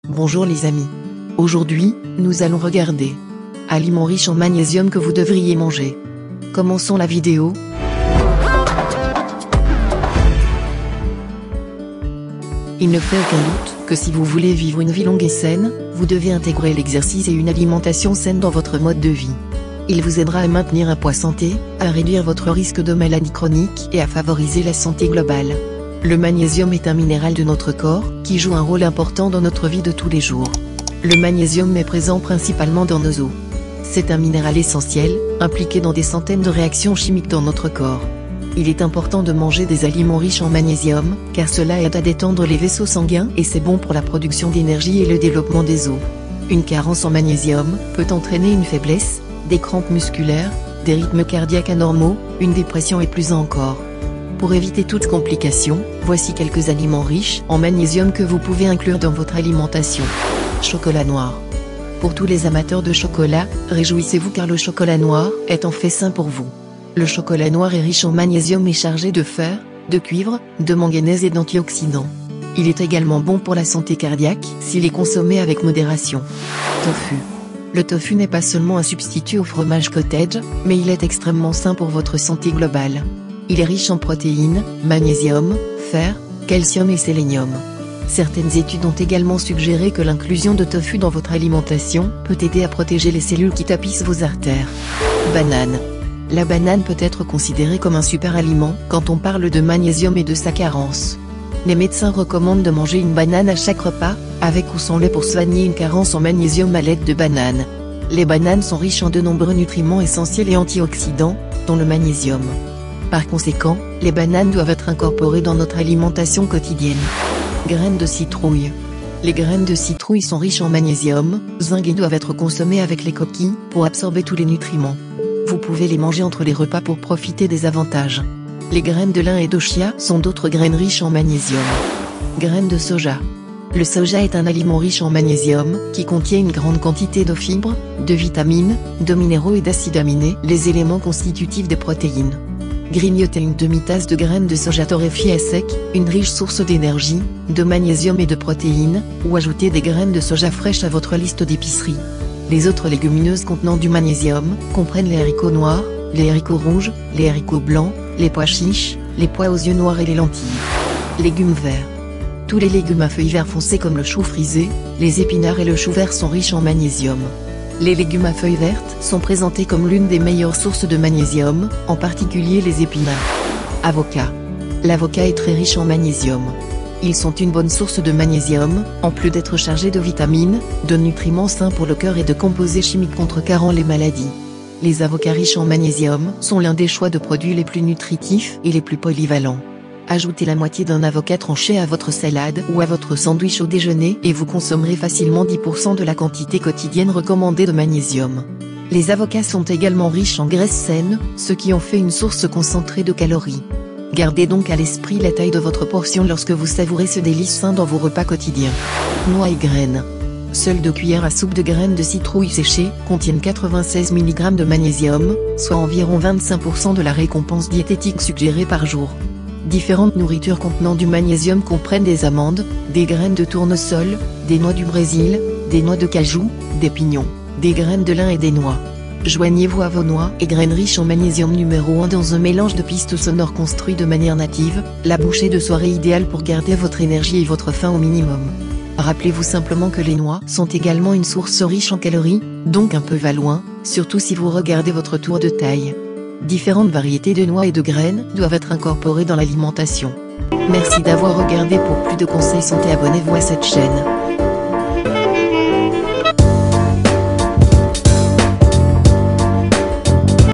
Bonjour les amis. Aujourd'hui, nous allons regarder aliments riches en magnésium que vous devriez manger. Commençons la vidéo. Il ne fait aucun doute que si vous voulez vivre une vie longue et saine, vous devez intégrer l'exercice et une alimentation saine dans votre mode de vie. Il vous aidera à maintenir un poids santé, à réduire votre risque de maladies chroniques et à favoriser la santé globale. Le magnésium est un minéral de notre corps, qui joue un rôle important dans notre vie de tous les jours. Le magnésium est présent principalement dans nos os. C'est un minéral essentiel, impliqué dans des centaines de réactions chimiques dans notre corps. Il est important de manger des aliments riches en magnésium, car cela aide à détendre les vaisseaux sanguins et c'est bon pour la production d'énergie et le développement des os. Une carence en magnésium peut entraîner une faiblesse, des crampes musculaires, des rythmes cardiaques anormaux, une dépression et plus encore. Pour éviter toute complication, voici quelques aliments riches en magnésium que vous pouvez inclure dans votre alimentation. Chocolat noir. Pour tous les amateurs de chocolat, réjouissez-vous car le chocolat noir est en fait sain pour vous. Le chocolat noir est riche en magnésium et chargé de fer, de cuivre, de manganèse et d'antioxydants. Il est également bon pour la santé cardiaque s'il est consommé avec modération. Tofu. Le tofu n'est pas seulement un substitut au fromage cottage, mais il est extrêmement sain pour votre santé globale. Il est riche en protéines, magnésium, fer, calcium et sélénium. Certaines études ont également suggéré que l'inclusion de tofu dans votre alimentation peut aider à protéger les cellules qui tapissent vos artères. Banane. La banane peut être considérée comme un super aliment quand on parle de magnésium et de sa carence. Les médecins recommandent de manger une banane à chaque repas, avec ou sans lait pour soigner une carence en magnésium à l'aide de bananes. Les bananes sont riches en de nombreux nutriments essentiels et antioxydants, dont le magnésium. Par conséquent, les bananes doivent être incorporées dans notre alimentation quotidienne. Graines de citrouille. Les graines de citrouille sont riches en magnésium, zinc et doivent être consommées avec les coquilles pour absorber tous les nutriments. Vous pouvez les manger entre les repas pour profiter des avantages. Les graines de lin et de chia sont d'autres graines riches en magnésium. Graines de soja. Le soja est un aliment riche en magnésium, qui contient une grande quantité de fibres, de vitamines, de minéraux et d'acides aminés, les éléments constitutifs des protéines. Grignotez une demi-tasse de graines de soja torréfiées à sec, une riche source d'énergie, de magnésium et de protéines, ou ajoutez des graines de soja fraîches à votre liste d'épicerie. Les autres légumineuses contenant du magnésium comprennent les haricots noirs, les haricots rouges, les haricots blancs, les pois chiches, les pois aux yeux noirs et les lentilles. Légumes verts. Tous les légumes à feuilles vert foncé comme le chou frisé, les épinards et le chou vert sont riches en magnésium. Les légumes à feuilles vertes sont présentés comme l'une des meilleures sources de magnésium, en particulier les épinards. Avocat. L'avocat est très riche en magnésium. Ils sont une bonne source de magnésium, en plus d'être chargés de vitamines, de nutriments sains pour le cœur et de composés chimiques contrecarrant les maladies. Les avocats riches en magnésium sont l'un des choix de produits les plus nutritifs et les plus polyvalents. Ajoutez la moitié d'un avocat tranché à votre salade ou à votre sandwich au déjeuner et vous consommerez facilement 10% de la quantité quotidienne recommandée de magnésium. Les avocats sont également riches en graisses saines, ce qui en fait une source concentrée de calories. Gardez donc à l'esprit la taille de votre portion lorsque vous savourez ce délice sain dans vos repas quotidiens. Noix et graines. Seules 2 cuillères à soupe de graines de citrouille séchées contiennent 96 mg de magnésium, soit environ 25% de la récompense diététique suggérée par jour. Différentes nourritures contenant du magnésium comprennent des amandes, des graines de tournesol, des noix du Brésil, des noix de cajou, des pignons, des graines de lin et des noix. Joignez-vous à vos noix et graines riches en magnésium numéro 1 dans un mélange de pistes sonores construit de manière native, la bouchée de soirée idéale pour garder votre énergie et votre faim au minimum. Rappelez-vous simplement que les noix sont également une source riche en calories, donc un peu va loin, surtout si vous regardez votre tour de taille. Différentes variétés de noix et de graines doivent être incorporées dans l'alimentation. Merci d'avoir regardé. Pour plus de conseils santé, abonnez-vous à cette chaîne.